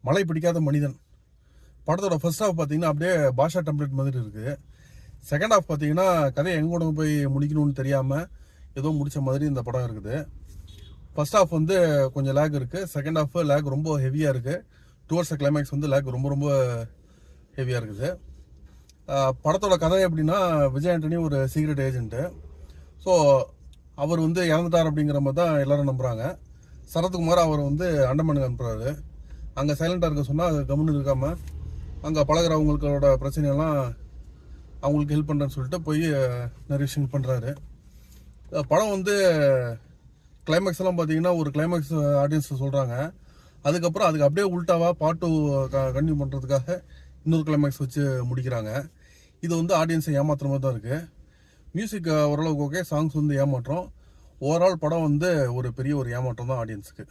மழை பிடிக்காத மனிதன். படத்தோட ஃபர்ஸ்ட் ஹாஃப் பார்த்தீங்கன்னா அப்படியே பாஷா டெம்ப்ளேட் மாதிரி இருக்குது. செகண்ட் ஹாஃப் பார்த்தீங்கன்னா கதையை எங்கே கொண்டு போய் முடிக்கணும்னு தெரியாமல் ஏதோ முடித்த மாதிரி இந்த படம் இருக்குது. ஃபர்ஸ்ட் ஹாஃப் வந்து கொஞ்சம் லேக் இருக்குது. செகண்ட் ஹாஃப் லேக் ரொம்ப ஹெவியாக இருக்குது. டுவர்ட்ஸ் கிளைமேக்ஸ் வந்து லேக் ரொம்ப ரொம்ப ஹெவியாக இருக்குது. படத்தோட கதை எப்படின்னா, விஜய் ஆண்டனி ஒரு சீக்ரெட் ஏஜென்ட்டு. ஸோ அவர் வந்து இறந்துட்டார் அப்படிங்கிற மாதிரி தான் எல்லாரும் நம்புகிறாங்க. சரத்குமார் அவர் வந்து அண்டமானுக்கு அனுப்புகிறாரு. அங்கே சைலண்டாக இருக்க சொன்னால் அது கம்முன்னு இருக்காமல் அங்கே பழகிறவங்களோட பிரச்சனையெல்லாம் அவங்களுக்கு ஹெல்ப் பண்ணுறேன்னு சொல்லிட்டு போய் நிறைய விஷயங்கள் பண்ணுறாரு. படம் வந்து கிளைமேக்ஸ் எல்லாம் பார்த்தீங்கன்னா ஒரு கிளைமேக்ஸ் ஆடியன்ஸ் சொல்கிறாங்க. அதுக்கப்புறம் அதுக்கு அப்படியே உல்ட்டாவாக பாட்டு கண்டினியூ பண்ணுறதுக்காக இன்னொரு கிளைமேக்ஸ் வச்சு முடிக்கிறாங்க. இது வந்து ஆடியன்ஸை ஏமாத்துற மாதிரி தான் இருக்குது. மியூசிக் ஓரளவுக்கு ஓகே, சாங்ஸ் வந்து ஏமாற்றம். ஓவரால் படம் வந்து ஒரு பெரிய ஒரு ஏமாற்றம் தான் ஆடியன்ஸுக்கு.